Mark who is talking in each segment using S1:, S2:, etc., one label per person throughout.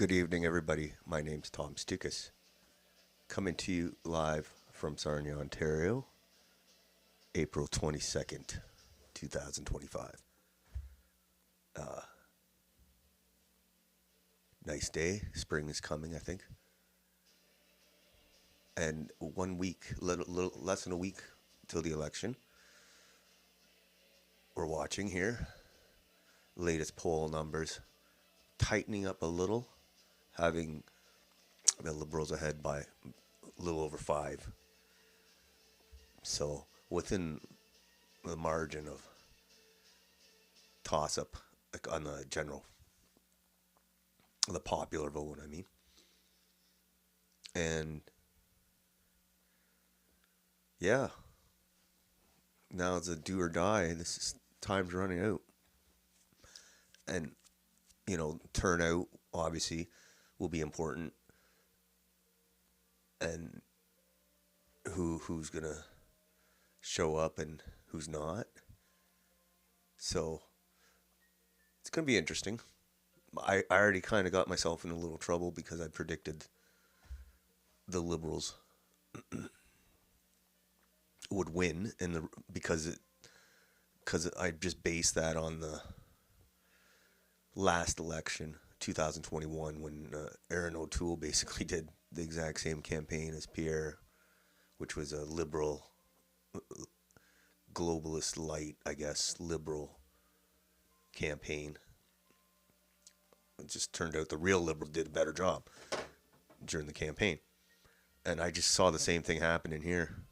S1: Good evening, everybody. My name's Tom Stoukas, coming to you live from Sarnia, Ontario, April 22nd, 2025. Nice day. Spring is coming, I think. And 1 week, little less than a week till the election. We're watching here. Latest poll numbers tightening up a little, having the Liberals ahead by a little over 5. So within the margin of toss up, like on the popular vote, I mean. And yeah, now it's a do or die. Time's running out. And, turnout obviously will be important. And who's going to show up and who's not. So it's going to be interesting. I already kind of got myself in a little trouble because I predicted the Liberals would win because I just based that on the last election, 2021, when Aaron O'Toole basically did the exact same campaign as Pierre, which was a liberal, globalist light, I guess, liberal campaign. It just turned out the real liberal did a better job during the campaign. And I just saw the same thing happen in here.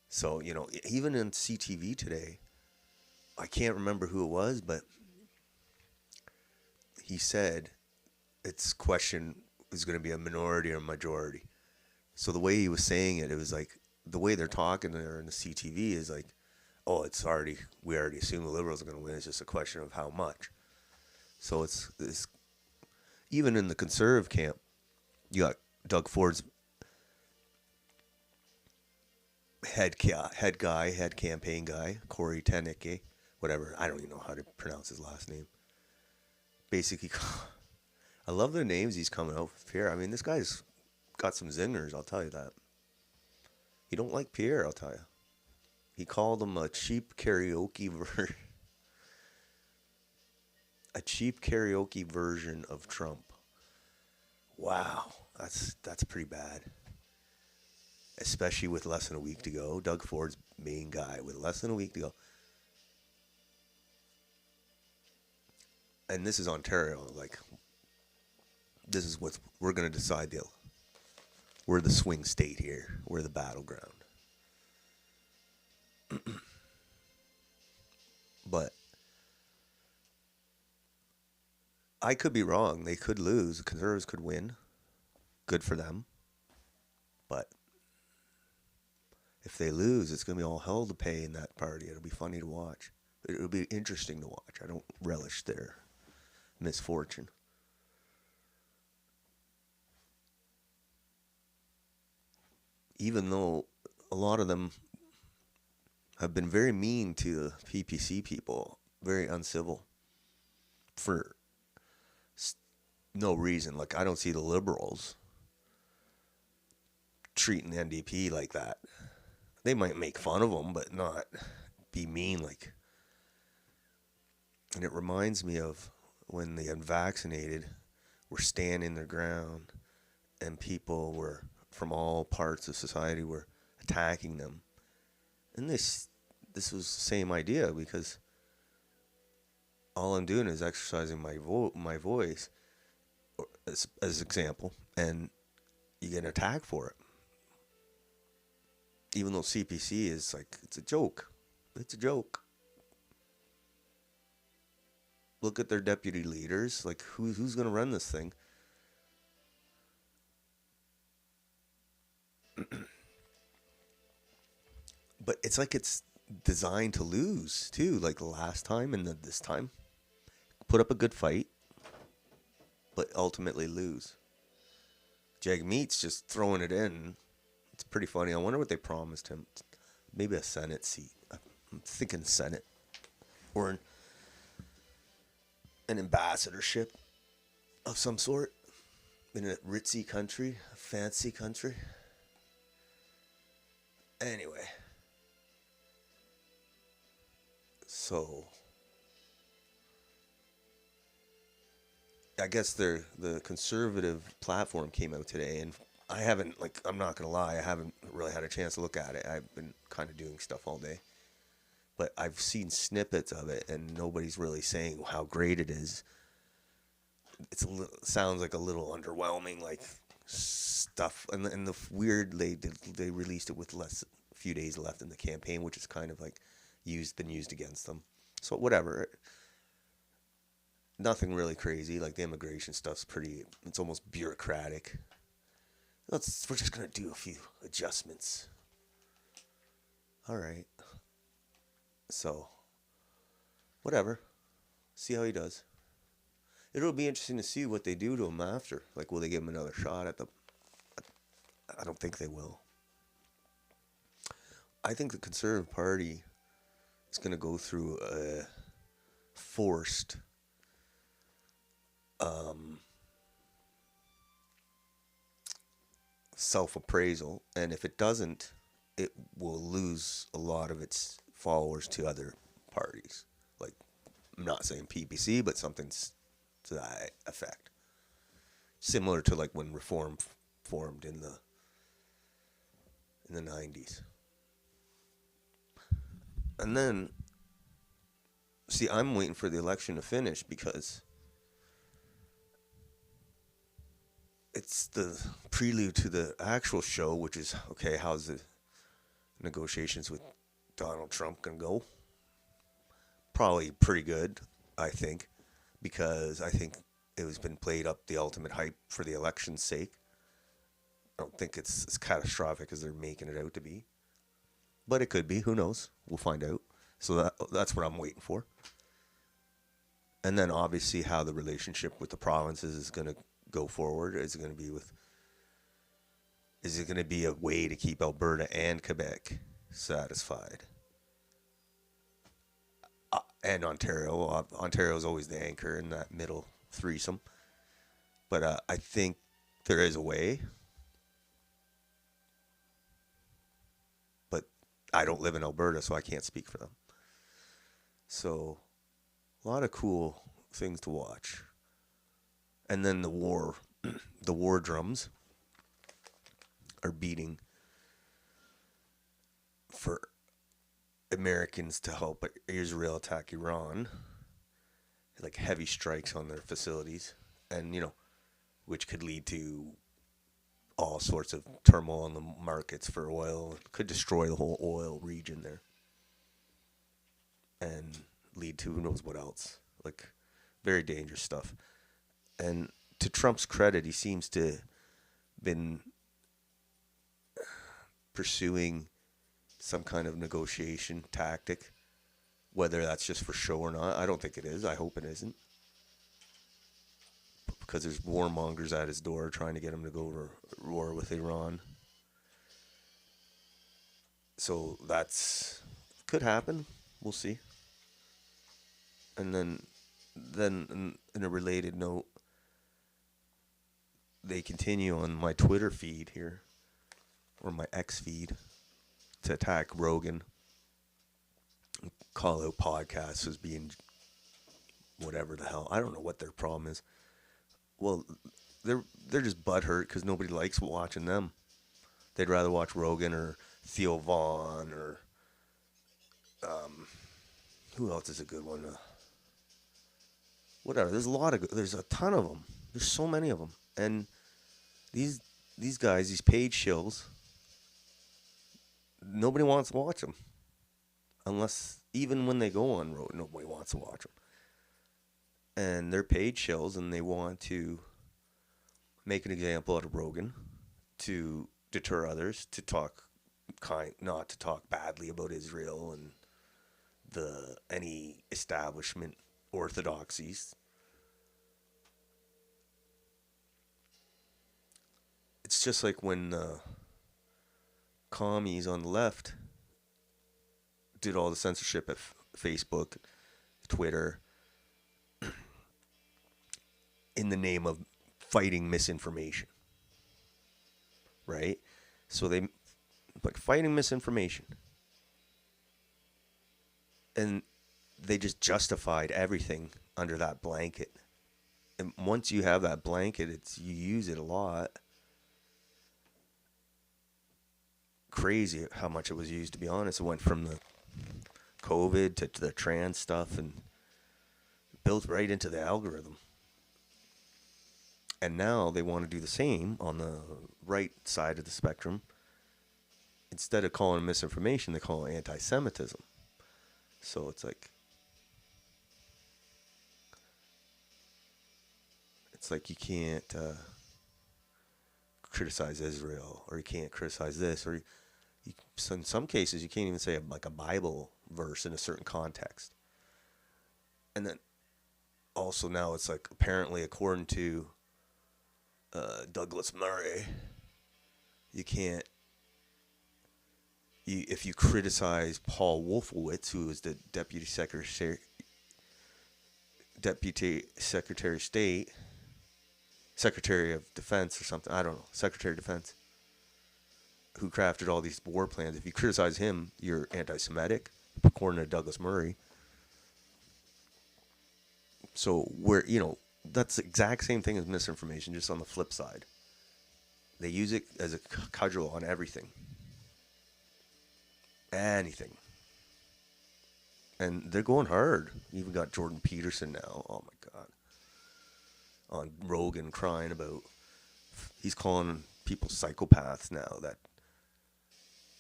S1: So, even in CTV today, I can't remember who it was, but he said its question is going to be a minority or a majority. So the way he was saying it, it was like, the way they're talking there in the CTV is like, oh, we already assume the Liberals are going to win. It's just a question of how much. So it's even in the Conservative camp, you got Doug Ford's head campaign guy, Corey Tenicke, whatever. I don't even know how to pronounce his last name. Basically, I love the names he's coming out with Pierre. I mean, this guy's got some zingers, I'll tell you that. He don't like Pierre, I'll tell you. He called him a cheap karaoke version of Trump. Wow, that's pretty bad. Especially with less than a week to go. Doug Ford's main guy with less than a week to go. And this is Ontario. Like, this is what we're going to decide. We're the swing state here. We're the battleground. But I could be wrong. They could lose. The Conservatives could win. Good for them. But if they lose, it's going to be all hell to pay in that party. It'll be funny to watch. It'll be interesting to watch. I don't relish their misfortune. Even though a lot of them have been very mean to the PPC people, very uncivil for no reason. Like, I don't see the Liberals treating the NDP like that. They might make fun of them, but not be mean. And it reminds me of when the unvaccinated were standing their ground and people were from all parts of society were attacking them. And this was the same idea, because all I'm doing is exercising my voice as example, and you get an attack for it. Even though CPC is like, it's a joke. It's a joke. Look at their deputy leaders. Like, who's going to run this thing? But it's like it's designed to lose, too. Like the last time and this time. Put up a good fight, but ultimately lose. Jagmeet's just throwing it in. It's pretty funny. I wonder what they promised him. Maybe a Senate seat. I'm thinking Senate. Or an ambassadorship. of some sort in a ritzy country, a fancy country. Anyway, so I guess the conservative platform came out today, and I haven't, like, I'm not gonna lie, I haven't really had a chance to look at it. I've been kind of doing stuff all day, but I've seen snippets of it, and nobody's really saying how great it is. Sounds like a little underwhelming, like stuff, and the weird they released it with a few days left in the campaign, which is kind of like been used against them. So whatever. Nothing really crazy. Like the immigration stuff's it's almost bureaucratic. We're just gonna do a few adjustments. All right. So, whatever. See how he does. It'll be interesting to see what they do to him after. Like, will they give him another shot at the? I don't think they will. I think the Conservative Party is gonna go through a forced self-appraisal, and if it doesn't, it will lose a lot of its followers to other parties. Like, I'm not saying PPC, but something to that effect. Similar to like when Reform formed in the 90s. And then, see, I'm waiting for the election to finish because it's the prelude to the actual show, which is, okay, how's the negotiations with Donald Trump gonna go? Probably pretty good, I think, because I think it has been played up the ultimate hype for the election's sake. I don't think it's as catastrophic as they're making it out to be, but it could be. Who knows? We'll find out. So that's what I'm waiting for. And then obviously how the relationship with the provinces is going to go forward. Is it going to be a way to keep Alberta and Quebec satisfied? And Ontario. Ontario is always the anchor in that middle threesome. But I think there is a way. But I don't live in Alberta, so I can't speak for them. So, a lot of cool things to watch. And then the war drums are beating for Americans to help Israel attack Iran. Like heavy strikes on their facilities, and which could lead to all sorts of turmoil in the markets for oil. It could destroy the whole oil region there, and lead to who knows what else. Like very dangerous stuff. And to Trump's credit, he seems to been pursuing some kind of negotiation tactic. Whether that's just for show or not, I don't think it is. I hope it isn't. Because there's warmongers at his door trying to get him to go to war with Iran. So could happen. We'll see. And then in a related note, they continue on my Twitter feed here, or my X feed, to attack Rogan. Call out podcasts as being whatever the hell. I don't know what their problem is. Well, they're just butthurt because nobody likes watching them. They'd rather watch Rogan or Theo Vaughn or who else is a good one? Whatever. There's a ton of them. There's so many of them, and these guys, these paid shills, nobody wants to watch them. Unless, even when they go on road, nobody wants to watch them. And they're paid shills, and they want to make an example out of Rogan to deter others, to not to talk badly about Israel and any establishment orthodoxies. It's just like when commies on the left did all the censorship at Facebook, Twitter, in the name of fighting misinformation, right? So they like fighting misinformation, and they just justified everything under that blanket. And once you have that blanket, it's you use it a lot. Crazy how much it was used, to be honest. It went from the COVID to the trans stuff and built right into the algorithm. And now they want to do the same on the right side of the spectrum. Instead of calling it misinformation, they call it anti-Semitism. So it's like you can't criticize Israel, or you can't criticize this, or so in some cases you can't even say like a Bible verse in a certain context. And then also now it's like, apparently according to Douglas Murray, you can't, if you criticize Paul Wolfowitz, who was the Deputy Secretary of State, Secretary of Defense or something, I don't know, Secretary of Defense, who crafted all these war plans. If you criticize him, you're anti-Semitic, according to Douglas Murray. So that's the exact same thing as misinformation, just on the flip side. They use it as a cudgel on everything. Anything. And they're going hard. You even got Jordan Peterson now. Oh my God. On Rogan crying about, he's calling people psychopaths now that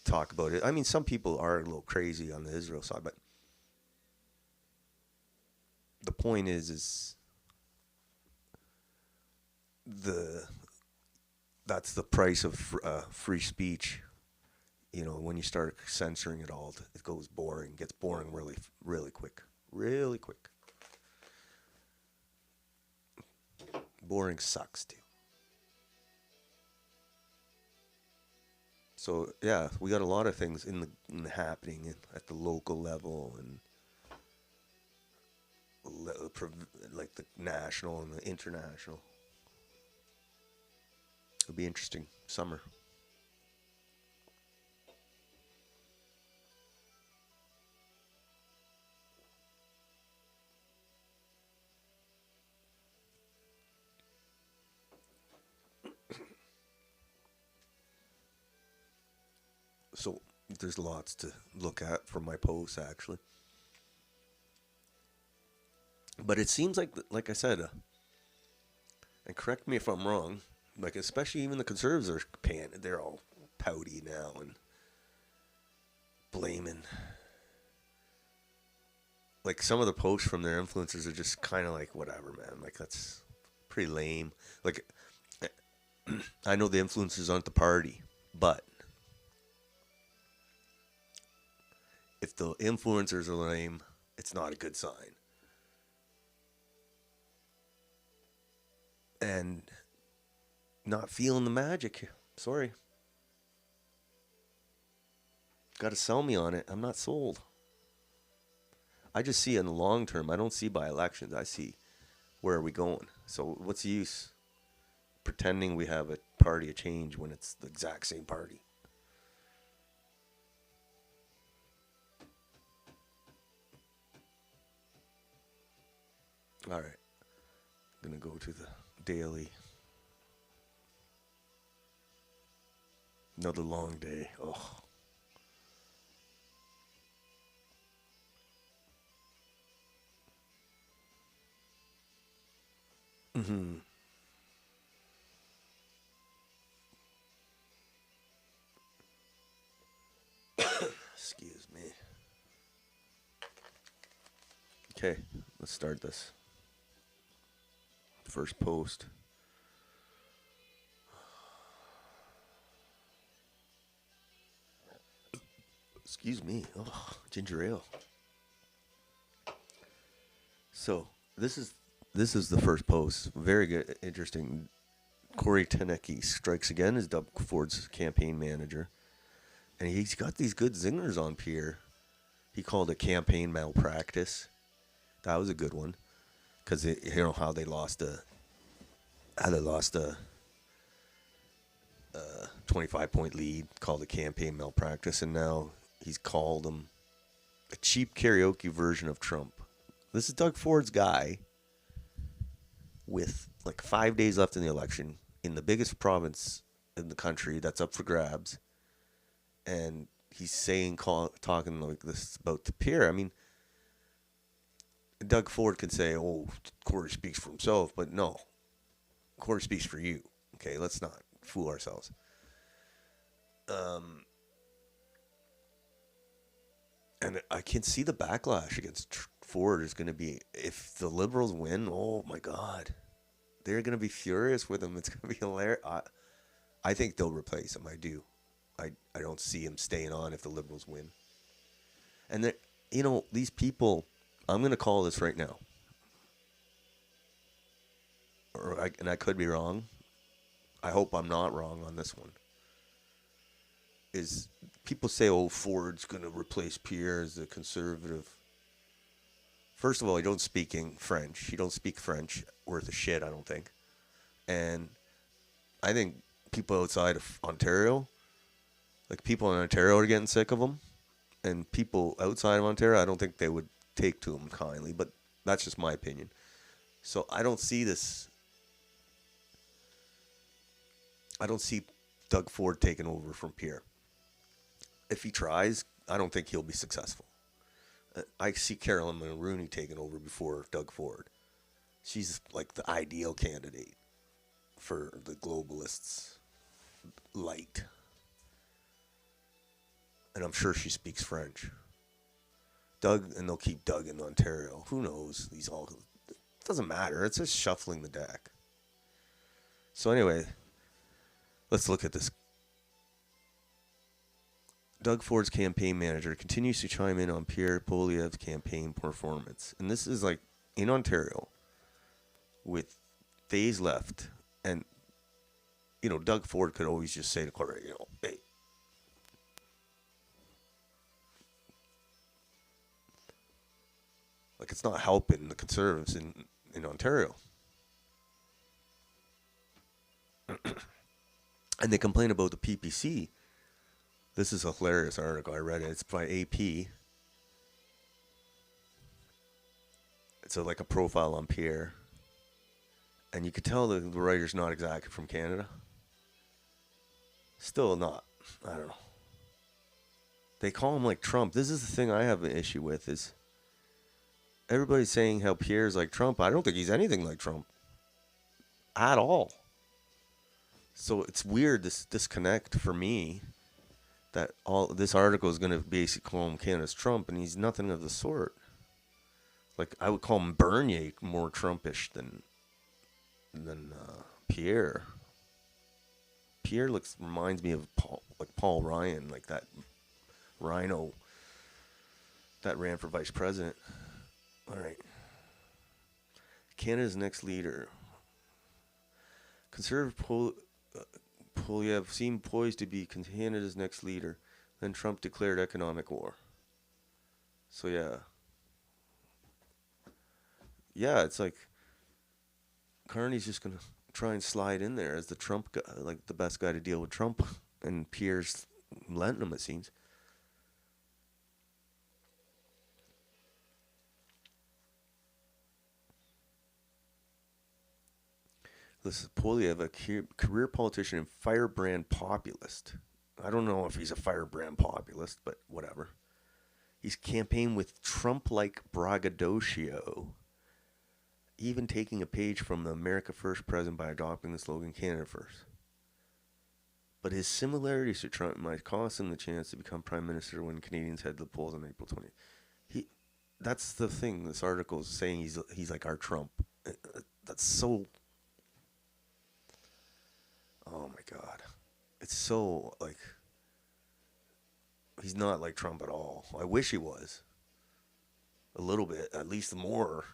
S1: talk about it. I mean, some people are a little crazy on the Israel side, but the point is that's the price of free speech. When you start censoring it all, it gets boring really, really quick. Really quick. Boring sucks too. So yeah, we got a lot of things in the happening at the local level, and like the national and the international. It'll be interesting summer. So there's lots to look at from my posts, actually. But it seems like I said, and correct me if I'm wrong, like especially even the conservatives are they're all pouty now and blaming. Like some of the posts from their influencers are just kind of like, whatever, man. Like that's pretty lame. Like I know the influencers aren't the party, but if the influencers are lame, it's not a good sign. And not feeling the magic here. Sorry. Got to sell me on it. I'm not sold. I just see in the long term. I don't see by elections. I see where are we going. So what's the use pretending we have a party of change when it's the exact same party? All right. I'm going to go to the daily. Another long day. Oh. Mm-hmm. Excuse me. Okay, let's start this. First post. Excuse me. Oh, ginger ale. So this is the first post. Very good, interesting. Corey Tenecki strikes again as Doug Ford's campaign manager, and he's got these good zingers on Pierre. He called it campaign malpractice. That was a good one, because how they lost how they lost a 25-point lead, called a campaign malpractice, and now he's called him a cheap karaoke version of Trump. This is Doug Ford's guy with like 5 days left in the election in the biggest province in the country that's up for grabs, and he's talking like this about the Pierre. I mean, Doug Ford can say, "Oh, Corey speaks for himself," but no, Corey speaks for you. Okay, let's not fool ourselves. Um, and I can see the backlash against Ford is going to be if the Liberals win. Oh my God, they're going to be furious with him. It's going to be hilarious. I think they'll replace him. I do. I don't see him staying on if the Liberals win. And these people. I'm going to call this right now. And I could be wrong. I hope I'm not wrong on this one. Is people say, "Oh, Ford's going to replace Pierre as a conservative." First of all, he don't speak French. He don't speak French worth a shit, I don't think. And I think people outside of Ontario, like people in Ontario, are getting sick of him. And people outside of Ontario, I don't think they would take to him kindly. But that's just my opinion. So I don't see this. I don't see Doug Ford taking over from Pierre. If he tries, I don't think he'll be successful. I see Carolyn Mulroney taking over before Doug Ford. She's like the ideal candidate for the globalists' light. And I'm sure she speaks French. And they'll keep Doug in Ontario. Who knows? It doesn't matter. It's just shuffling the deck. So anyway, let's look at this. Doug Ford's campaign manager continues to chime in on Pierre Poilievre's campaign performance. And this is like in Ontario with days left. And, Doug Ford could always just say to Corey, hey, like it's not helping the Conservatives in Ontario. And they complain about the PPC. This is a hilarious article. I read it. It's by AP. It's like a profile on Pierre. And you could tell the writer's not exactly from Canada. Still not. I don't know. They call him like Trump. This is the thing I have an issue with is everybody's saying how Pierre's like Trump. I don't think he's anything like Trump. At all. So it's weird, this disconnect for me. That all this article is going to basically call him Canada's Trump, and he's nothing of the sort. Like I would call him Bernier more Trumpish than Pierre. Pierre reminds me of Paul Ryan, like that rhino that ran for vice president. All right, Canada's next leader, Conservative Poilievre seemed poised to be Canada's next leader. Then Trump declared economic war. So yeah, it's like Carney's just gonna try and slide in there as the Trump guy, like the best guy to deal with Trump, and Pierre's letting him, it seems. This is Poilievre, a career politician and firebrand populist. I don't know if he's a firebrand populist, but whatever. He's campaigned with Trump-like braggadocio, even taking a page from the America First president by adopting the slogan Canada First. But his similarities to Trump might cost him the chance to become prime minister when Canadians head to the polls on April 20th. That's the thing. This article is saying he's like our Trump. That's so... Oh my God. It's so, like, he's not like Trump at all. I wish he was. A little bit, at least more.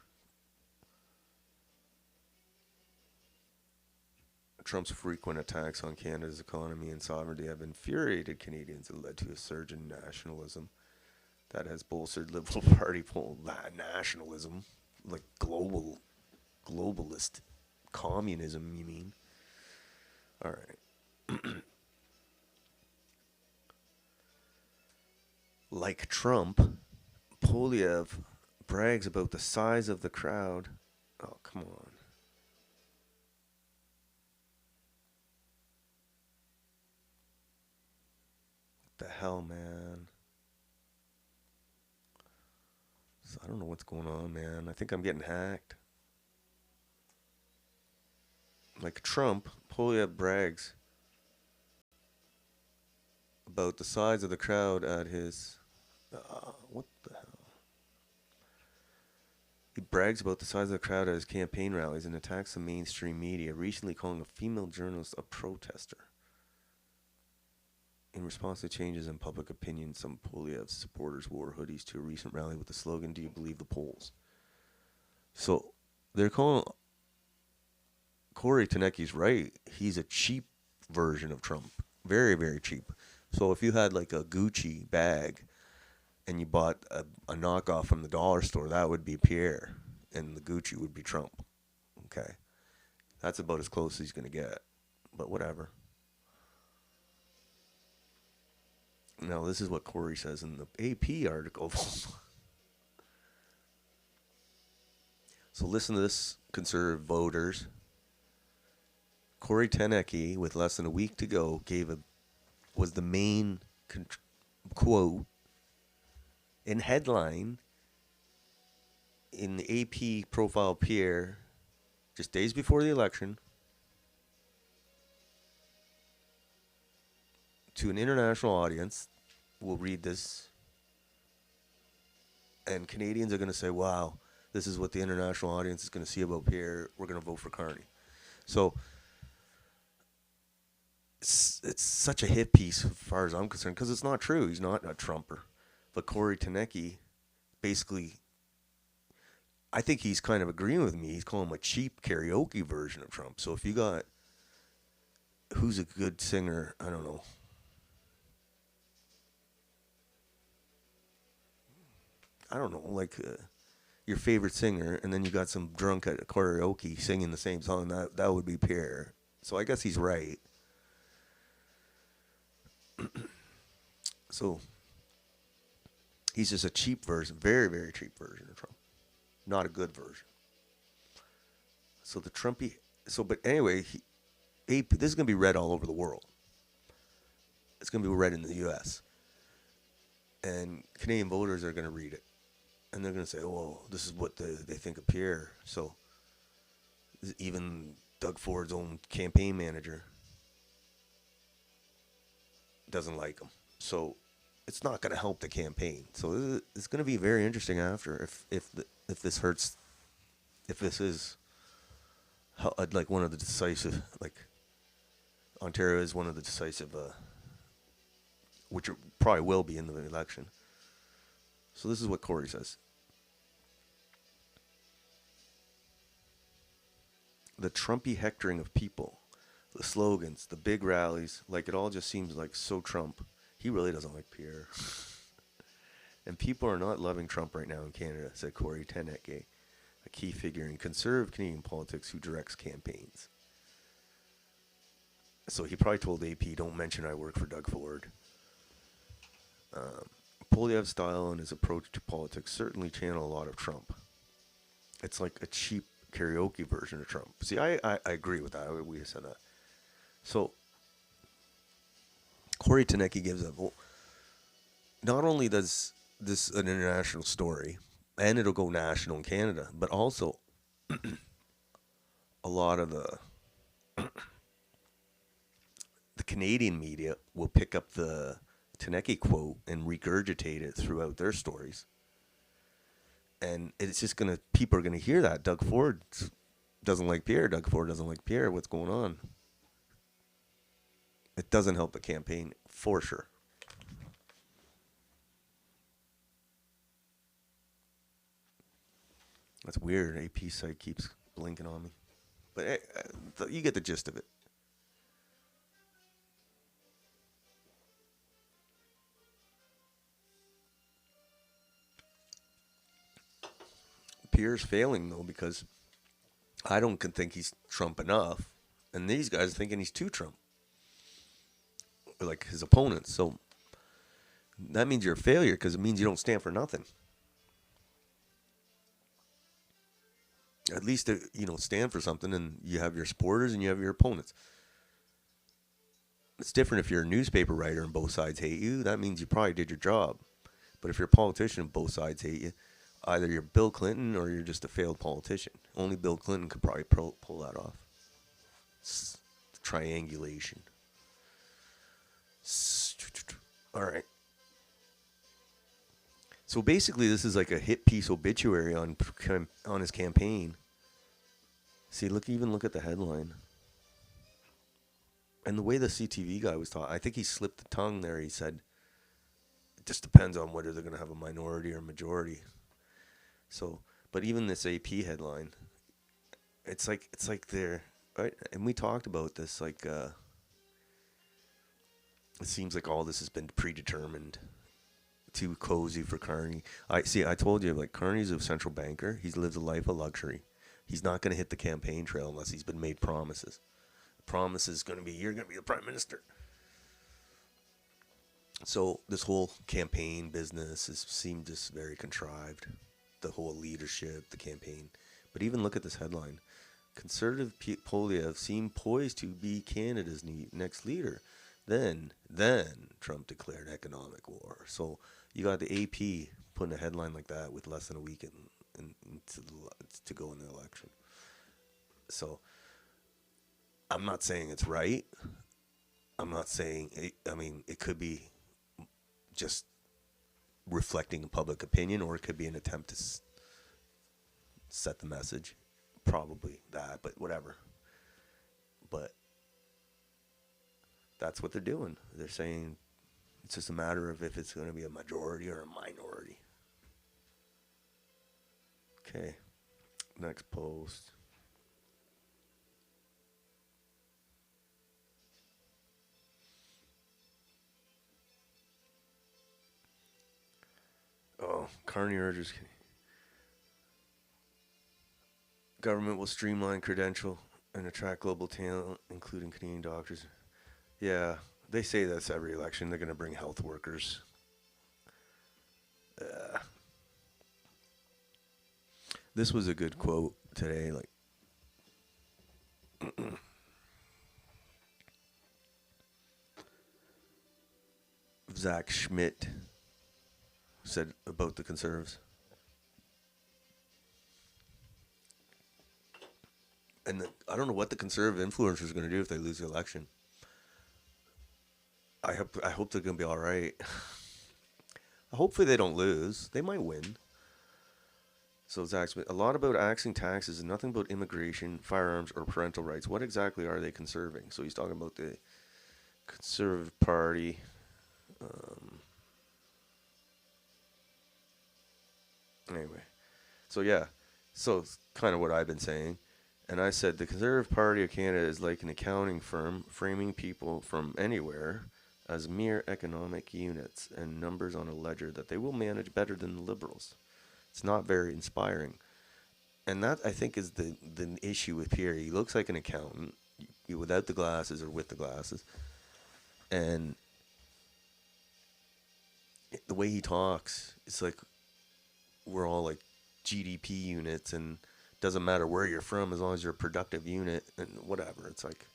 S1: Trump's frequent attacks on Canada's economy and sovereignty have infuriated Canadians and led to a surge in nationalism that has bolstered Liberal Party nationalism, like globalist Communism, you mean? All right. Like Trump, Poilievre brags about the size of the crowd. Oh, come on. What the hell, man? So I don't know what's going on, man. I think I'm getting hacked. Like Trump, Poilievre brags about the size of the crowd at his. What the hell? He brags about the size of the crowd at his campaign rallies and attacks the mainstream media, recently calling a female journalist a protester. In response to changes in public opinion, some Poilievre supporters wore hoodies to a recent rally with the slogan, "Do you believe the polls?" So they're calling Corey Tenecky's right. He's a cheap version of Trump. Very, very cheap. So if you had like a Gucci bag and you bought a knockoff from the dollar store, that would be Pierre. And the Gucci would be Trump. Okay. That's about as close as he's going to get. But whatever. Now, this is what Corey says in the AP article. So listen to this, conservative voters. Corey Tenecki, with less than a week to go, was the main quote in headline in the AP profile Pierre just days before the election to an international audience. We'll read this, and Canadians are going to say, wow, this is what the international audience is going to see about Pierre. We're going to vote for Carney. So it's such a hit piece as far as I'm concerned, because it's not true. He's not a Trumper. But Corey Tenecki, basically, I think he's kind of agreeing with me. He's calling him a cheap karaoke version of Trump. So if you got, who's a good singer, I don't know. Like your favorite singer, and then you got some drunk at a karaoke singing the same song, that would be Pierre. So I guess he's right. So he's just a cheap version, very, very cheap version of Trump. Not a good version. So the Trumpy, but anyway, this is going to be read all over the world. It's going to be read in the U.S. And Canadian voters are going to read it. And they're going to say, oh, this is what they think of Pierre. So even Doug Ford's own campaign manager doesn't like him. So it's not going to help the campaign. So it's going to be very interesting after if this hurts, if this is like one of the decisive, like Ontario is one of the decisive, which it probably will be in the election. So this is what Corey says. The Trumpy hectoring of people, the slogans, the big rallies, like it all just seems like so Trump. He really doesn't like Pierre. And people are not loving Trump right now in Canada, said Corey Tenecki, a key figure in conservative Canadian politics who directs campaigns. So he probably told AP, don't mention I work for Doug Ford. Poilievre's style and his approach to politics certainly channel a lot of Trump. It's like a cheap karaoke version of Trump. See, I agree with that. We said that. So Corey Tenecki gives a vote. Not only does this an international story, and it'll go national in Canada, but also a lot of the Canadian media will pick up the Tenecki quote and regurgitate it throughout their stories. And it's just people are gonna hear that. Doug Ford doesn't like Pierre. Doug Ford doesn't like Pierre. What's going on? It doesn't help the campaign for sure. That's weird. AP site keeps blinking on me, but you get the gist of it. Pierre's failing though because I don't think he's Trump enough, and these guys are thinking he's too Trump, like his opponents. So that means you're a failure because it means you don't stand for nothing. At least stand for something, and you have your supporters and you have your opponents. It's different if you're a newspaper writer and both sides hate you. That means you probably did your job. But if you're a politician and both sides hate you, either you're Bill Clinton or you're just a failed politician. Only Bill Clinton could probably pull that off. It's triangulation. All right. So basically, this is like a hit piece obituary on his campaign. See, look at the headline. And the way the CTV guy was talking, I think he slipped the tongue there. He said, it just depends on whether they're going to have a minority or majority. So, but even this AP headline, it's like they're, right? And we talked about this, like, it seems like all this has been predetermined. Too cozy for Carney. I told you, like, Carney's a central banker. He lives a life of luxury. He's not going to hit the campaign trail unless he's been made promises. Promise is going to be, you're going to be the prime minister. So this whole campaign business seemed just very contrived. The whole leadership, the campaign. But even look at this headline. Conservative Poilievre seemed poised to be Canada's next leader. Then Trump declared economic war. So you got the AP putting a headline like that with less than a week to go in the election. So I'm not saying it's right. I'm not saying it could be just reflecting public opinion, or it could be an attempt to set the message. Probably that, but whatever. But that's what they're doing. They're saying it's just a matter of if it's going to be a majority or a minority. Okay, next post. Oh, Carney urges government will streamline credential and attract global talent, including Canadian doctors. Yeah, they say this every election. They're going to bring health workers. This was a good quote today. Like, Zach Schmidt said about the Conservatives. And I don't know what the Conservative influencers are going to do if they lose the election. I hope they're going to be all right. Hopefully they don't lose. They might win. So Zach Smith, a lot about axing taxes and nothing about immigration, firearms, or parental rights. What exactly are they conserving? So he's talking about the Conservative Party. Anyway, so yeah, so it's kind of what I've been saying. And I said the Conservative Party of Canada is like an accounting firm framing people from anywhere as mere economic units and numbers on a ledger that they will manage better than the Liberals. It's not very inspiring. And that, I think, is the issue with Pierre. He looks like an accountant without the glasses or with the glasses. And the way he talks, it's like we're all like GDP units, and doesn't matter where you're from as long as you're a productive unit and whatever. It's like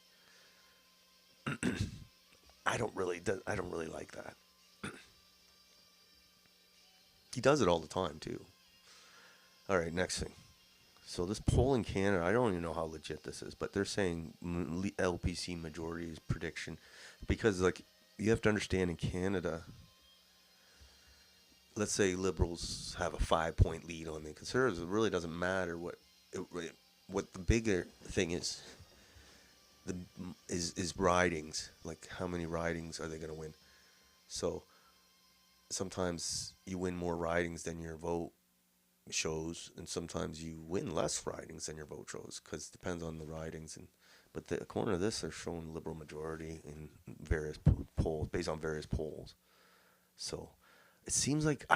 S1: I don't really like that. He does it all the time too. All right, next thing. So this poll in Canada, I don't even know how legit this is, but they're saying LPC majority is prediction, because like you have to understand, in Canada, let's say Liberals have a 5-point lead on the Conservatives. It really doesn't matter what the bigger thing is. Is ridings, like how many ridings are they going to win? So sometimes you win more ridings than your vote shows, and sometimes you win less ridings than your vote shows, because it depends on the ridings. But according to this, they're showing Liberal majority in various polls, based on various polls. So it seems like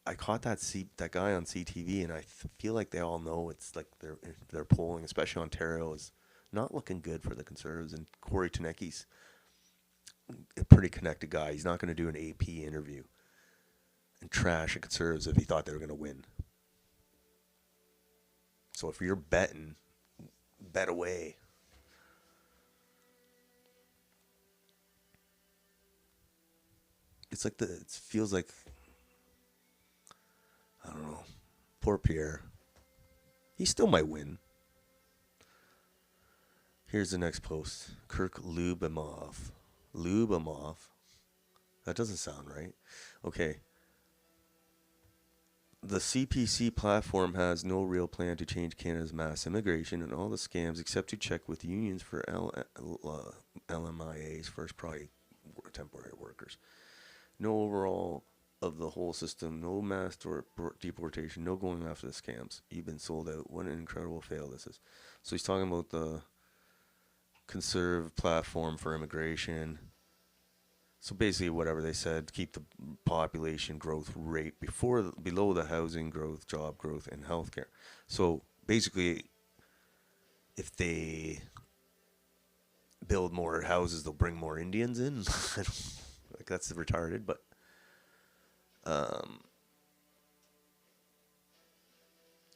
S1: I caught that guy on CTV, and I feel like they all know it's like their polling, especially Ontario, is not looking good for the Conservatives. And Corey Tenecky's a pretty connected guy. He's not going to do an AP interview and trash the Conservatives if he thought they were going to win. So if you're betting, bet away. It's like it feels like, I don't know. Poor Pierre. He still might win. Here's the next post. Kirk Lubimov. Lubimov. That doesn't sound right. Okay. The CPC platform has no real plan to change Canada's mass immigration and all the scams except to check with unions for LMIAs, first probably temporary workers. No overall of the whole system, no mass deportation, no going after the scams. You've been sold out. What an incredible fail this is. So he's talking about the conservative platform for immigration. So basically, whatever they said, keep the population growth rate below the housing growth, job growth, and healthcare. So basically, if they build more houses, they'll bring more Indians in. Like, that's retarded, but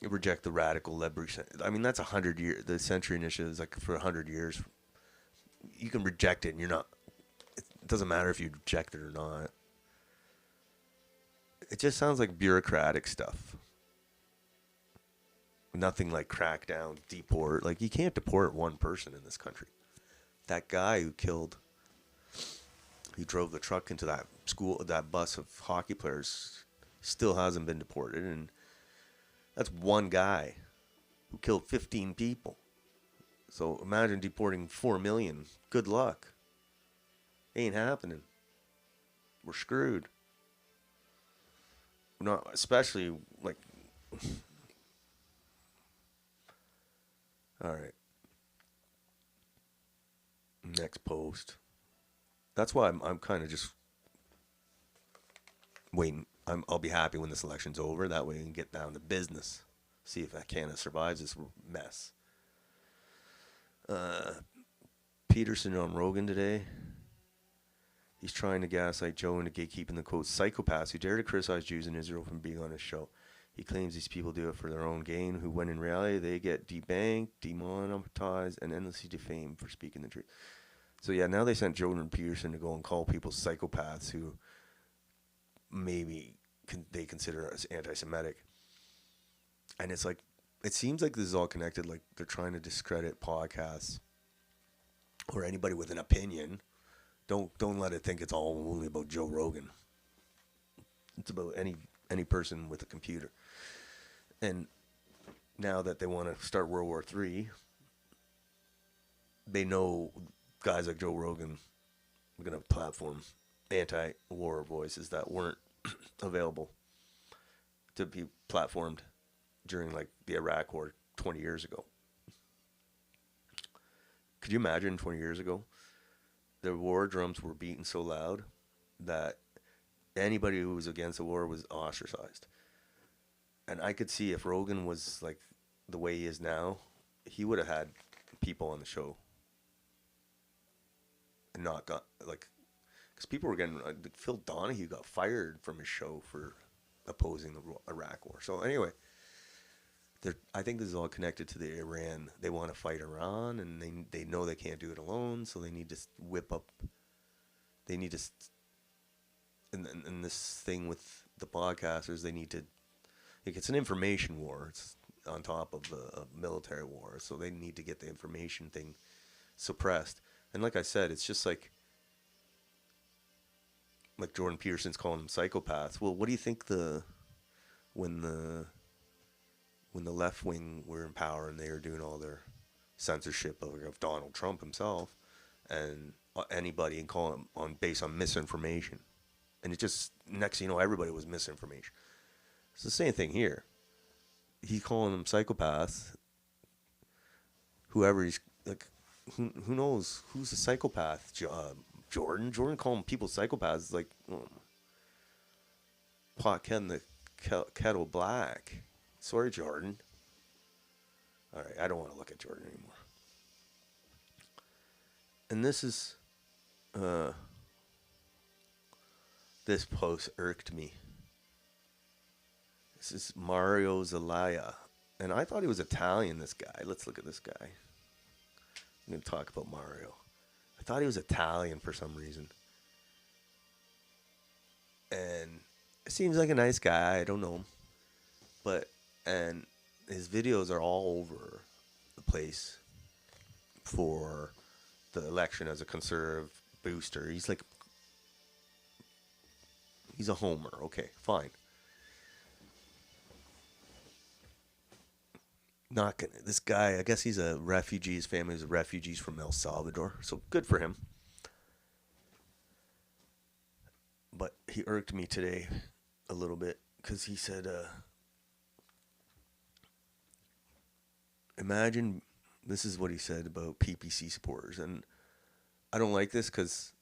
S1: reject the radical liberty. I mean, that's 100 years. The Century Initiative is like for 100 years. You can reject it, and you're not. It doesn't matter if you reject it or not. It just sounds like bureaucratic stuff. Nothing like crackdown, deport. Like, you can't deport one person in this country. That guy who drove the truck into that bus of hockey players, still hasn't been deported, and that's one guy who killed 15 people. So imagine deporting 4 million. Good luck. Ain't happening. We're screwed. Not especially like. All right. Next post. That's why I'm kind of just waiting. I'll be happy when this election's over. That way we can get down to business. See if Canada survives this mess. Peterson on Rogan today. He's trying to gaslight Joe into gatekeeping the, quote, psychopaths who dare to criticize Jews in Israel from being on his show. He claims these people do it for their own gain, who when in reality they get debanked, demonetized, and endlessly defamed for speaking the truth. So yeah, now they sent Jordan Peterson to go and call people psychopaths who maybe they consider as anti-Semitic. And it's like, it seems like this is all connected, like they're trying to discredit podcasts or anybody with an opinion. Don't let it think it's all only about Joe Rogan. It's about any person with a computer. And now that they want to start World War III, they know guys like Joe Rogan are going to platform anti-war voices that weren't available to be platformed during like the Iraq War 20 years ago. Could you imagine 20 years ago? The war drums were beaten so loud that anybody who was against the war was ostracized. And I could see if Rogan was like the way he is now, he would have had people on the show and not got like, because people were getting Phil Donahue got fired from his show for opposing the Iraq War. So anyway, I think this is all connected to the Iran. They want to fight Iran, and they know they can't do it alone, so they need to whip up. They need to, and this thing with the podcasters, they need to. Like, it's an information war. It's on top of a military war, so they need to get the information thing suppressed. And like I said, it's just like Jordan Peterson's calling them psychopaths. Well, what do you think when the left wing were in power and they were doing all their censorship of Donald Trump himself and anybody, and calling them based on misinformation, and it just next thing you know, everybody was misinformation. It's the same thing here. He's calling them psychopaths. Whoever he's like, who knows who's a psychopath? Jordan calling people psychopaths is like, Ken the kettle black. Sorry, Jordan. All right, I don't want to look at Jordan anymore. And uh, this post irked me. This is Mario Zelaya. And I thought he was Italian, this guy. Let's look at this guy. I'm going to talk about Mario. I thought he was Italian for some reason. And it seems like a nice guy. I don't know him. And his videos are all over the place for the election as a conservative booster. He's a homer. Okay, fine. Not gonna. This guy, I guess he's a refugee. His family is refugees from El Salvador, so good for him. But he irked me today a little bit because he said, "Imagine." This is what he said about PPC supporters, and I don't like this because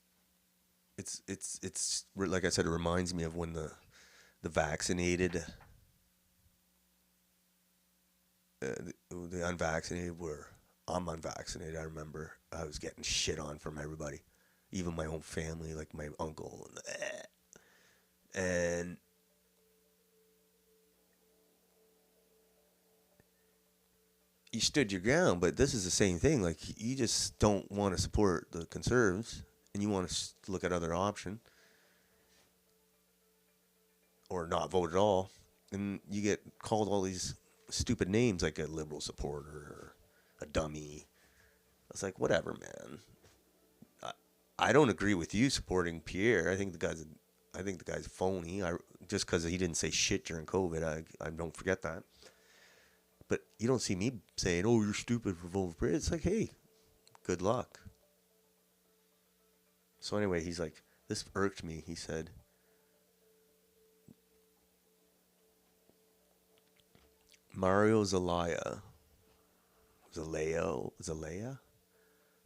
S1: it's like I said, it reminds me of when the vaccinated. The unvaccinated were. I'm unvaccinated. I remember I was getting shit on from everybody, even my own family, like my uncle, and you stood your ground. But this is the same thing. Like you just don't want to support the conservatives, and you want to look at other option or not vote at all, and you get called all these stupid names like a liberal supporter or a dummy. It's like, whatever, man. I don't agree with you supporting Pierre. I think the guy's phony. Just because he didn't say shit during COVID, I don't forget that. But you don't see me saying, "Oh, you're stupid for voting for Pierre." It's like, hey, good luck. So anyway, he's like, this irked me. He said, Mario Zelaya,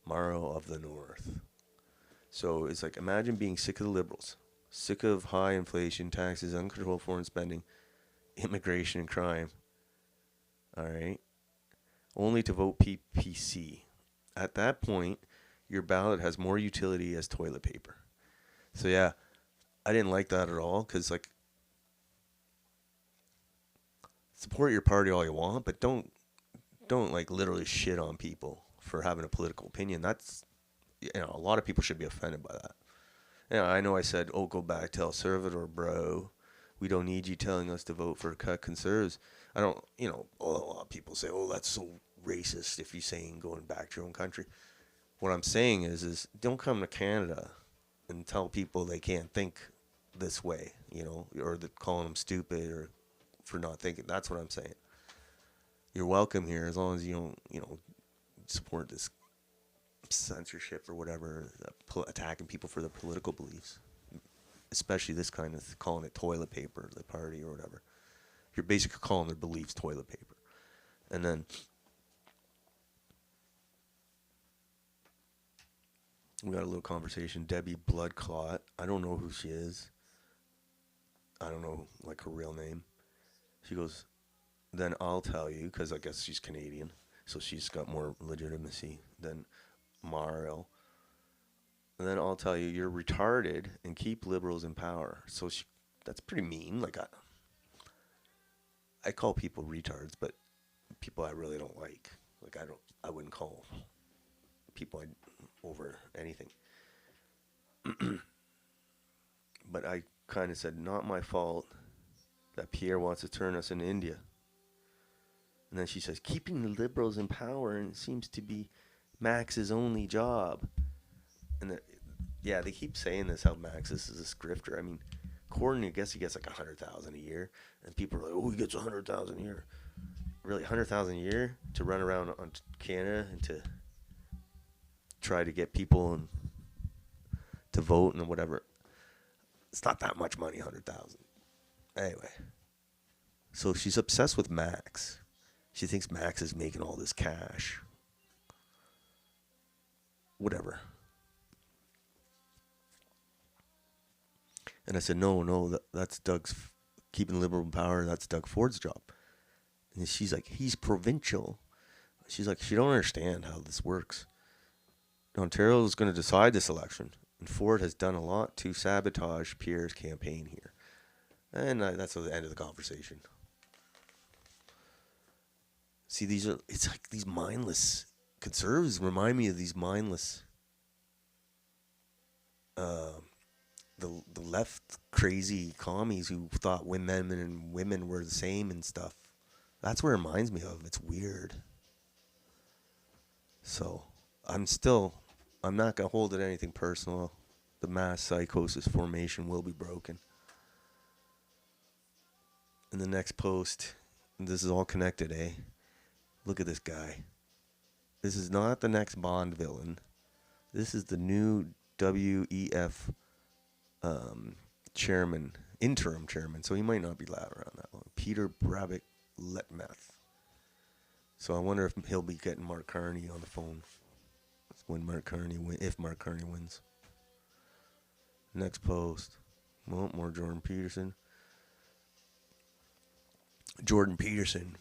S1: Mario of the North. So it's like, imagine being sick of the liberals, sick of high inflation, taxes, uncontrolled foreign spending, immigration, and crime. All right. Only to vote PPC. At that point, your ballot has more utility as toilet paper. So yeah, I didn't like that at all because like, support your party all you want, but don't like literally shit on people for having a political opinion. That's, a lot of people should be offended by that. I know I said, "Oh, go back to El Salvador, bro. We don't need you telling us to vote for cut conservatives." I don't, a lot of people say, "Oh, that's so racist if you're saying going back to your own country." What I'm saying is don't come to Canada and tell people they can't think this way, or calling them stupid or for not thinking. That's what I'm saying. You're welcome here as long as you don't, support this censorship or whatever, attacking people for their political beliefs, especially this kind of calling it toilet paper, the party or whatever. You're basically calling their beliefs toilet paper. And then we got a little conversation. Debbie Bloodclot. I don't know who she is. I don't know like her real name. She goes, "Then I'll tell you," because I guess she's Canadian, so she's got more legitimacy than Mario. "And then I'll tell you, you're retarded and keep liberals in power." So that's pretty mean. Like I call people retards, but people I really don't like. Like I wouldn't call people over anything. But I kind of said, "Not my fault that Pierre wants to turn us into India." And then she says, "Keeping the liberals in power and it seems to be Max's only job." And they keep saying this, how Max is a grifter. I mean, Corden, I guess he gets like $100,000 a year, and people are like, "Oh, he gets $100,000 a year." Really, $100,000 a year to run around on Canada and to try to get people to vote and whatever. It's not that much money, 100,000. Anyway, so she's obsessed with Max. She thinks Max is making all this cash. Whatever. And I said, no, that's Doug's keeping Liberal in power, that's Doug Ford's job. And she's like, he's provincial. She's like, she don't understand how this works. Ontario is going to decide this election, and Ford has done a lot to sabotage Pierre's campaign here. And that's the end of the conversation. See, it's like these mindless conservatives remind me of these mindless, the left crazy commies who thought women and women were the same and stuff. That's what it reminds me of. It's weird. So, I'm not going to hold it anything personal. The mass psychosis formation will be broken. In the next post, this is all connected, eh? Look at this guy. This is not the next Bond villain. This is the new WEF chairman, interim chairman, so he might not be loud around that long. Peter Brabeck Letmeth. So I wonder if he'll be getting Mark Carney on the phone if Mark Carney wins. Next post. Well, more Jordan Peterson. Jordan Peterson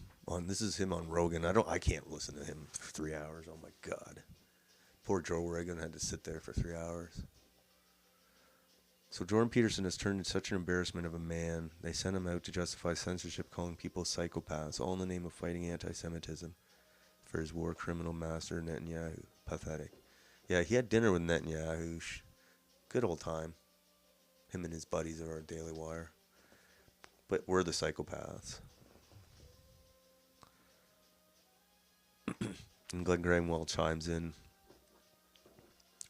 S1: this is him on Rogan. I can't listen to him for 3 hours. Oh my God. Poor Joe Rogan had to sit there for 3 hours. So Jordan Peterson has turned into such an embarrassment of a man. They sent him out to justify censorship, calling people psychopaths, all in the name of fighting anti-Semitism for his war criminal master Netanyahu. Pathetic. Yeah, he had dinner with Netanyahu. Good old time. Him and his buddies are on Daily Wire. But we're the psychopaths. And Glenn Graham chimes in.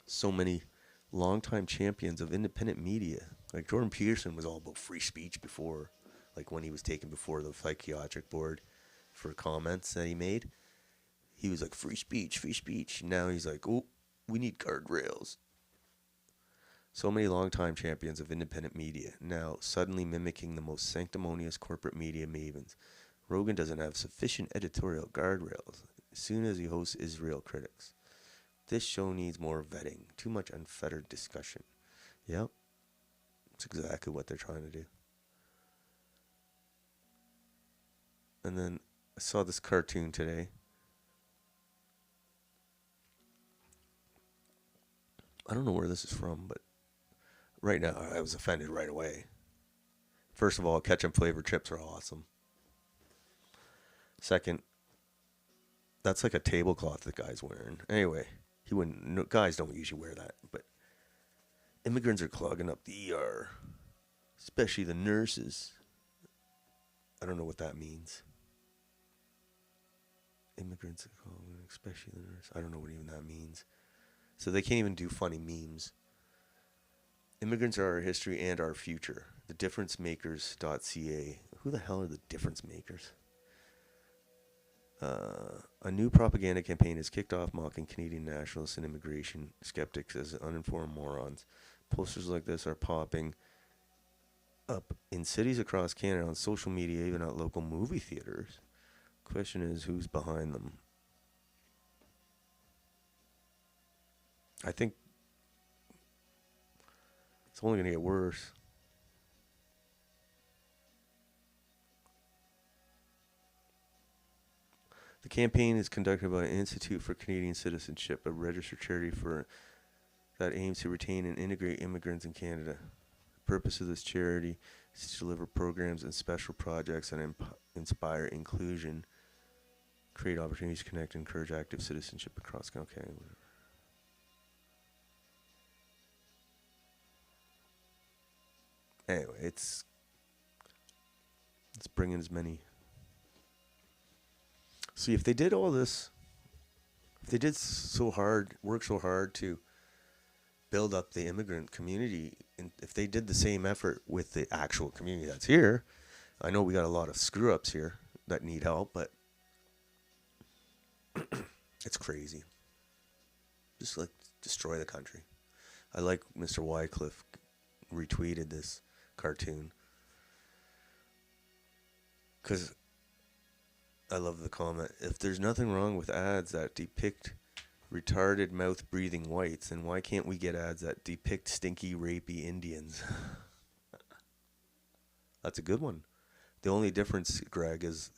S1: So many longtime champions of independent media. Like Jordan Peterson was all about free speech before, like when he was taken before the psychiatric board for comments that he made. He was like, free speech, free speech. Now he's like, oh, we need guardrails. So many longtime champions of independent media, now suddenly mimicking the most sanctimonious corporate media mavens. Rogan doesn't have sufficient editorial guardrails as soon as he hosts Israel critics. This show needs more vetting, too much unfettered discussion. Yep, that's exactly what they're trying to do. And then I saw this cartoon today. I don't know where this is from, but right now I was offended right away. First of all, ketchup flavored chips are awesome. Second, that's like a tablecloth the guy's wearing. Anyway, he wouldn't. No, guys don't usually wear that, but immigrants are clogging up the ER, especially the nurses. I don't know what that means. Immigrants are clogging, especially the nurses. I don't know what even that means. So they can't even do funny memes. Immigrants are our history and our future. TheDifferenceMakers.ca. Who the hell are the difference makers? A new propaganda campaign is kicked off mocking Canadian nationalists and immigration skeptics as uninformed morons. Posters like this are popping up in cities across Canada, on social media, even at local movie theaters. Question is, who's behind them? I think it's only going to get worse. The campaign is conducted by Institute for Canadian Citizenship, a registered charity that aims to retain and integrate immigrants in Canada. The purpose of this charity is to deliver programs and special projects that inspire inclusion, create opportunities to connect, and encourage active citizenship across Canada. Okay, whatever. Anyway, it's bringing as many. See, if they did all this, if they did work so hard to build up the immigrant community, and if they did the same effort with the actual community that's here, I know we got a lot of screw-ups here that need help, but it's crazy. Just like destroy the country. I like Mr. Wycliffe retweeted this cartoon because I love the comment. If there's nothing wrong with ads that depict retarded mouth-breathing whites, then why can't we get ads that depict stinky, rapey Indians? That's a good one. The only difference, Greg, is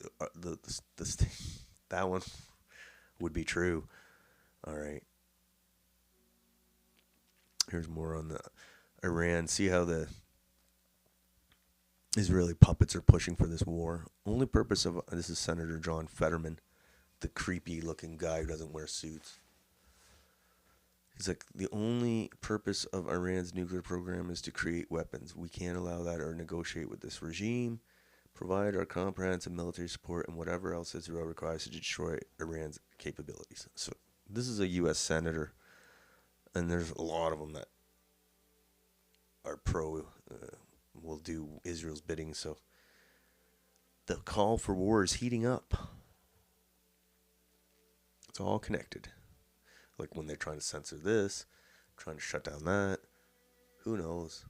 S1: that one would be true. All right. Here's more on the Iran. See how the Israeli puppets are pushing for this war. Only purpose of this is Senator John Fetterman, the creepy looking guy who doesn't wear suits. He's like, the only purpose of Iran's nuclear program is to create weapons. We can't allow that or negotiate with this regime. Provide our comprehensive military support and whatever else Israel requires to destroy Iran's capabilities. So this is a U.S. senator, and there's a lot of them that are pro, will do Israel's bidding. So the call for war is heating up. It's all connected. Like when they're trying to censor this, trying to shut down that, who knows?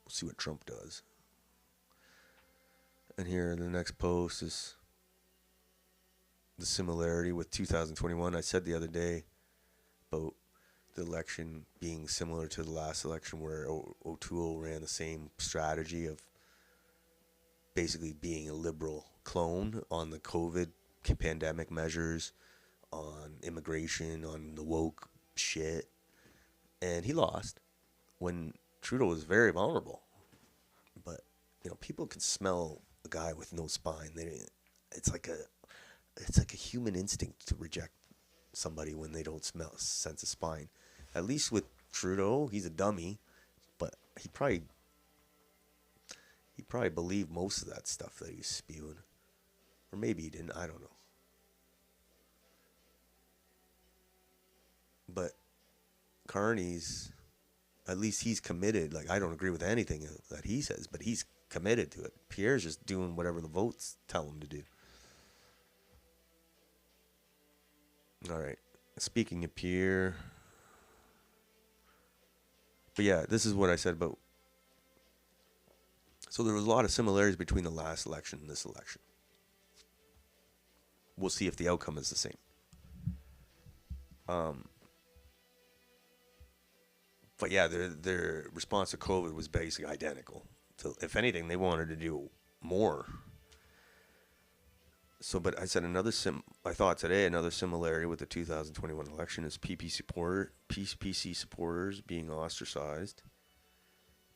S1: We'll see what Trump does. And here, the next post is the similarity with 2021. I said the other day about the election being similar to the last election where O'Toole ran the same strategy of basically being a liberal clone on the COVID pandemic measures, on immigration, on the woke shit. And he lost when Trudeau was very vulnerable. But, people can smell a guy with no spine. It's like a human instinct to reject somebody when they don't sense a spine. At least with Trudeau, he's a dummy, but he probably believed most of that stuff that he was spewing. Or maybe he didn't, I don't know. But Carney's, at least he's committed. Like, I don't agree with anything that he says, but he's committed to it. Pierre's just doing whatever the votes tell him to do. All right. Speaking of Pierre. But yeah, this is what I said about. So there was a lot of similarities between the last election and this election. We'll see if the outcome is the same. But yeah, their response to COVID was basically identical. So if anything, they wanted to do more. So, but I said I thought today another similarity with the 2021 election is PC supporters being ostracized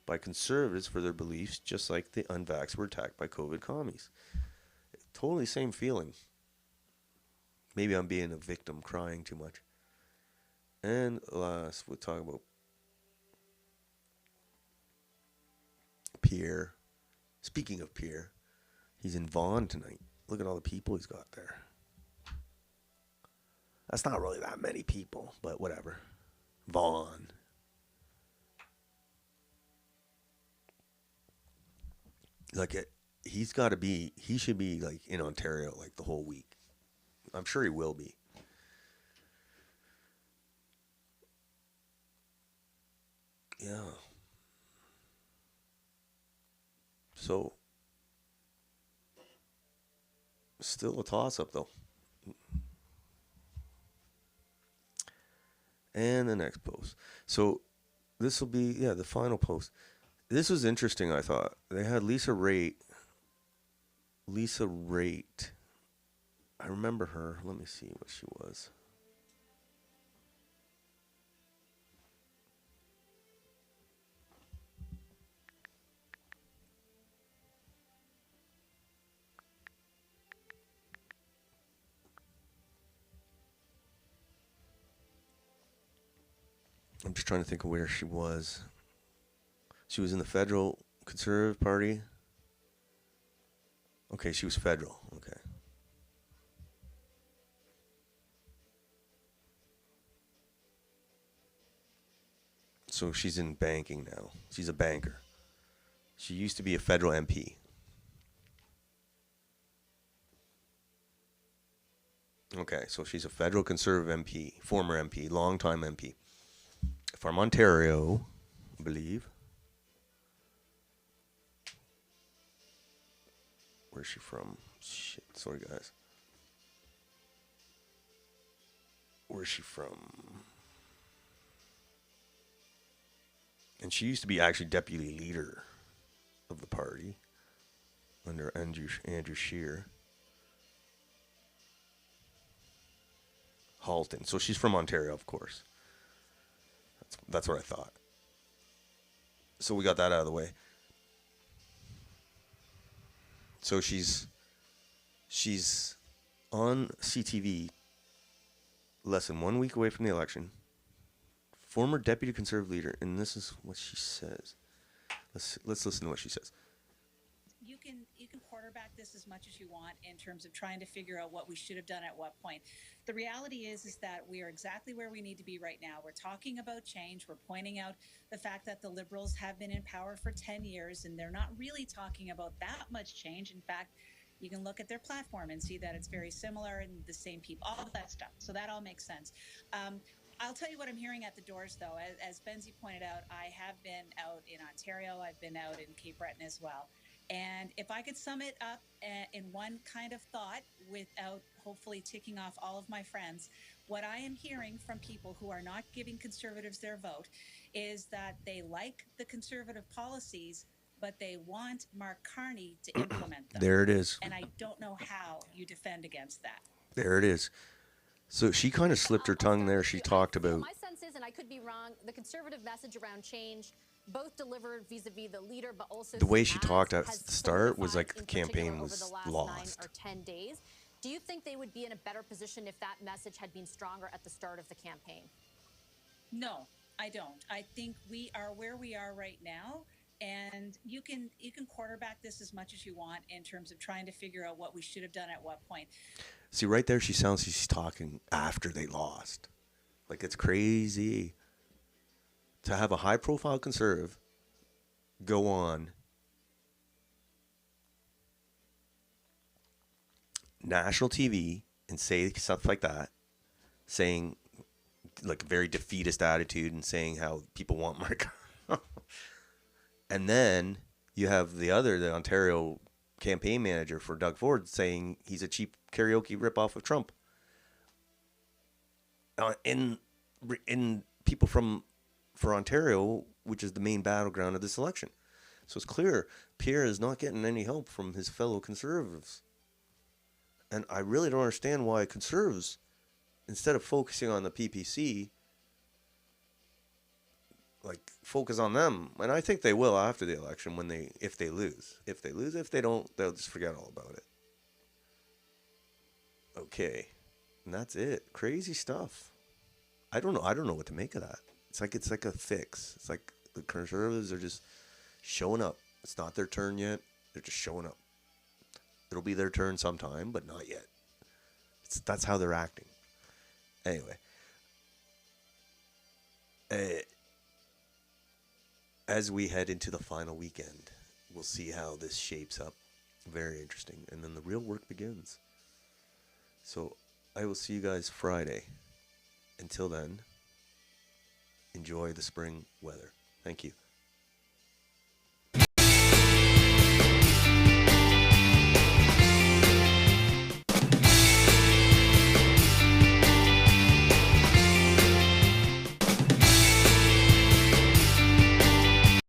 S1: by conservatives for their beliefs, just like the unvaxxed were attacked by COVID commies. Totally same feeling. Maybe I'm being a victim, crying too much. And last, we'll talk about Pierre. Speaking of Pierre, he's in Vaughan tonight. Look at all the people he's got there. That's not really that many people, but whatever. Vaughan. Like, he should be like in Ontario like the whole week. I'm sure he will be. Yeah. So, still a toss-up, though. And the next post. So, this will be, the final post. This was interesting, I thought. They had Lisa Raitt. I remember her. Let me see what she was. I'm just trying to think of where she was. She was in the Federal Conservative Party. Okay, she was federal. Okay. So she's in banking now. She's a banker. She used to be a federal MP. Okay, so she's a federal Conservative MP, former MP, longtime MP. From Ontario, I believe. Where's she from? Shit, sorry guys. Where's she from? And she used to be actually deputy leader of the party under Andrew Scheer. Halton. So she's from Ontario, of course. That's what I thought. So we got that out of the way. So she's on CTV less than 1 week away from the election. Former deputy Conservative leader, and this is what she says. Let's listen to what she says.
S2: You can quarterback this as much as you want in terms of trying to figure out what we should have done at what point. The reality is that we are exactly where we need to be right now. We're talking about change. We're pointing out the fact that the Liberals have been in power for 10 years, and they're not really talking about that much change. In fact, you can look at their platform and see that it's very similar and the same people, all of that stuff. So that all makes sense. I'll tell you what I'm hearing at the doors, though. As Benzie pointed out, I have been out in Ontario. I've been out in Cape Breton as well. And if I could sum it up in one kind of thought without hopefully ticking off all of my friends, what I am hearing from people who are not giving Conservatives their vote is that they like the Conservative policies, but they want Mark Carney to implement them.
S1: There it is.
S2: And I don't know how you defend against that.
S1: There it is. So she kind of slipped her tongue there. She talked about...
S3: My sense is, and I could be wrong, the Conservative message around change both delivered vis-a-vis the leader, but also
S1: the way she talked at the start was like the campaign was lost.
S3: 9 or 10 days. Do you think they would be in a better position if that message had been stronger at the start of the campaign?
S2: No, I don't. I think we are where we are right now, and you can quarterback this as much as you want in terms of trying to figure out what we should have done at what point.
S1: See, right there, she sounds she's talking after they lost. Like, it's crazy to have a high-profile Conservative go on national TV and say stuff like that, saying, like, a very defeatist attitude and saying how people want Mark. And then you have the Ontario campaign manager for Doug Ford saying he's a cheap karaoke ripoff of Trump. In people for Ontario, which is the main battleground of this election. So it's clear Pierre is not getting any help from his fellow Conservatives. And I really don't understand why Conservatives, instead of focusing on the PPC, like, focus on them. And I think they will after the election if they lose. If they don't, they'll just forget all about it. Okay. And that's it. Crazy stuff. I don't know what to make of that. It's like a fix. It's like the Conservatives are just showing up. It's not their turn yet. They're just showing up. It'll be their turn sometime, but not yet. That's how they're acting. Anyway. As we head into the final weekend, we'll see how this shapes up. Very interesting. And then the real work begins. So I will see you guys Friday. Until then, enjoy the spring weather. Thank you.